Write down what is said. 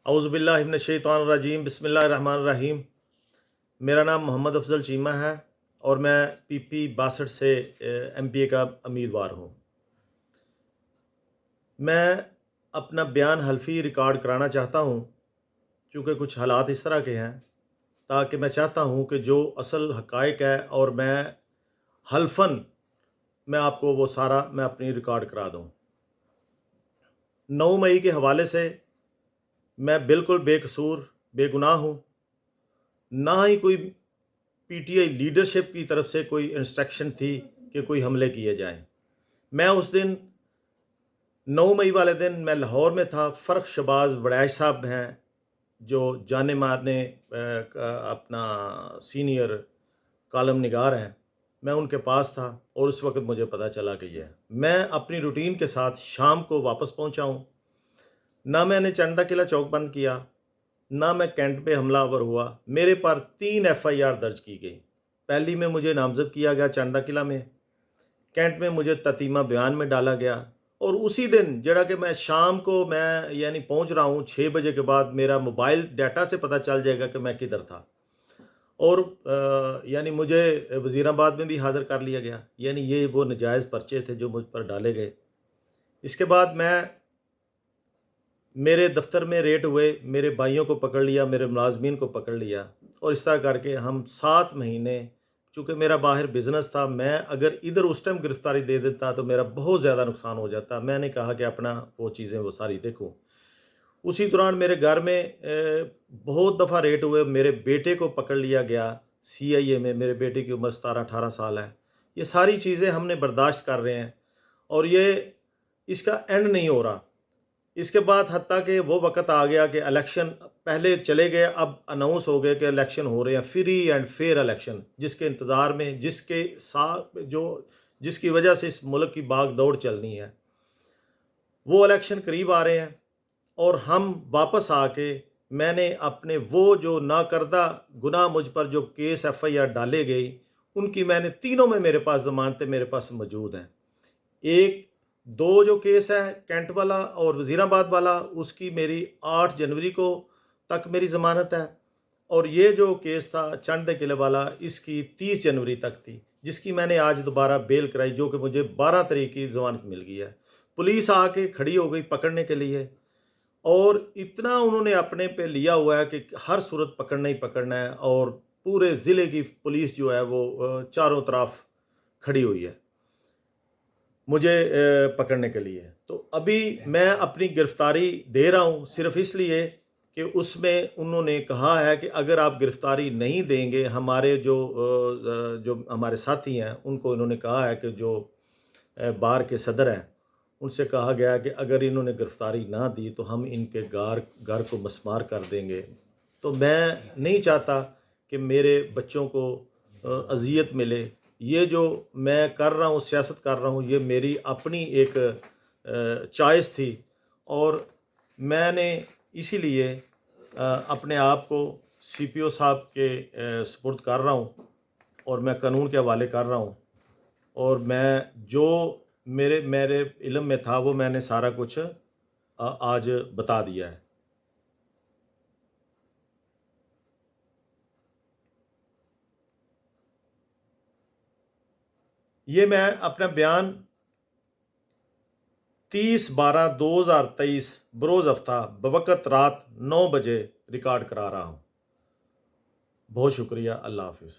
اعوذ باللہ من الشیطان الرجیم، بسم اللہ الرحمن الرحیم۔ میرا نام محمد افضل چیمہ ہے اور میں پی پی 62 سے ایم پی اے کا امیدوار ہوں۔ میں اپنا بیان حلفی ریکارڈ کرانا چاہتا ہوں کیونکہ کچھ حالات اس طرح کے ہیں، تاکہ میں چاہتا ہوں کہ جو اصل حقائق ہے اور میں حلفاً میں آپ کو وہ سارا میں اپنی ریکارڈ کرا دوں۔ 9 مئی کے حوالے سے میں بالکل بے قصور بے گناہ ہوں، نہ ہی کوئی پی ٹی آئی لیڈرشپ کی طرف سے کوئی انسٹرکشن تھی کہ کوئی حملے کیے جائیں۔ میں اس دن 9 مئی والے دن میں لاہور میں تھا۔ فرق شباز وڑیچ صاحب ہیں جو جانے مارنے اپنا سینئر کالم نگار ہیں، میں ان کے پاس تھا اور اس وقت مجھے پتہ چلا کہ یہ ہے۔ میں اپنی روٹین کے ساتھ شام کو واپس پہنچا ہوں۔ نہ میں نے چندہ قلعہ چوک بند کیا، نہ میں کینٹ پہ حملہ آور ہوا۔ میرے پر 3 ایف آئی آر درج کی گئی۔ پہلی میں مجھے نامزد کیا گیا چندہ قلعہ میں، کینٹ میں مجھے تتیمہ بیان میں ڈالا گیا، اور اسی دن جڑا کہ میں شام کو میں پہنچ رہا ہوں 6 بجے کے بعد میرا موبائل ڈیٹا سے پتہ چل جائے گا کہ میں کدھر تھا، اور مجھے وزیر آباد میں بھی حاضر کر لیا گیا۔ یہ وہ نجائز پرچے تھے جو مجھ پر ڈالے گئے۔ اس کے بعد میرے دفتر میں ریڈ ہوئے، میرے بھائیوں کو پکڑ لیا، میرے ملازمین کو پکڑ لیا، اور اس طرح کر کے ہم 7 مہینے، چونکہ میرا باہر بزنس تھا، میں اگر ادھر اس ٹائم گرفتاری دے دیتا تو میرا بہت زیادہ نقصان ہو جاتا۔ میں نے کہا کہ اپنا وہ چیزیں وہ ساری دیکھوں۔ اسی دوران میرے گھر میں بہت دفعہ ریڈ ہوئے، میرے بیٹے کو پکڑ لیا گیا سی آئی اے میں۔ میرے بیٹے کی عمر 17-18 سال ہے۔ یہ ساری چیزیں ہم نے برداشت کر رہے ہیں، اور اس کا اینڈ نہیں ہو رہا۔ اس کے بعد حتیٰ کہ وہ وقت آ گیا کہ الیکشن پہلے چلے گئے، اب اناؤنس ہو گئے کہ الیکشن ہو رہے ہیں، فری اینڈ فیئر الیکشن، جس کے انتظار میں جس کی وجہ سے اس ملک کی باغ دوڑ چلنی ہے، وہ الیکشن قریب آ رہے ہیں۔ اور ہم واپس آ کے میں نے اپنے وہ جو ناکردہ گناہ مجھ پر جو کیس ایف آئی آر ڈالے گئی، ان کی میں نے تینوں میں میرے پاس ضمانتیں میرے پاس موجود ہیں۔ 2 جو کیس ہے کینٹ والا اور وزیر آباد والا، اس کی میری 8 جنوری کو تک میری ضمانت ہے، اور یہ جو کیس تھا چند قلعہ والا، اس کی 30 جنوری تک تھی، جس کی میں نے آج دوبارہ بیل کرائی، جو کہ مجھے 12 تاریخ کی ضمانت مل گئی ہے۔ پولیس آ کے کھڑی ہو گئی پکڑنے کے لیے، اور اتنا انہوں نے اپنے پہ لیا ہوا ہے کہ ہر صورت پکڑنا ہی پکڑنا ہے، اور پورے ضلع کی پولیس جو ہے وہ چاروں طرف کھڑی ہوئی ہے مجھے پکڑنے کے لیے۔ تو ابھی میں اپنی گرفتاری دے رہا ہوں صرف اس لیے کہ اس میں انہوں نے کہا ہے کہ اگر آپ گرفتاری نہیں دیں گے، ہمارے جو ہمارے ساتھی ہیں ان کو انہوں نے کہا ہے کہ جو بار کے صدر ہیں ان سے کہا گیا کہ اگر انہوں نے گرفتاری نہ دی تو ہم ان کے گھر کو مسمار کر دیں گے۔ تو میں نہیں چاہتا کہ میرے بچوں کو اذیت ملے۔ یہ جو میں کر رہا ہوں، سیاست کر رہا ہوں، یہ میری اپنی ایک چوائس تھی، اور میں نے اسی لیے اپنے آپ کو سی پی او صاحب کے سپرد کر رہا ہوں، اور میں قانون کے حوالے کر رہا ہوں، اور میں جو میرے علم میں تھا وہ میں نے سارا کچھ آج بتا دیا ہے۔ یہ میں اپنا بیان 30/12/2023 بروز ہفتہ بوقت رات 9 بجے ریکارڈ کرا رہا ہوں۔ بہت شکریہ۔ اللہ حافظ۔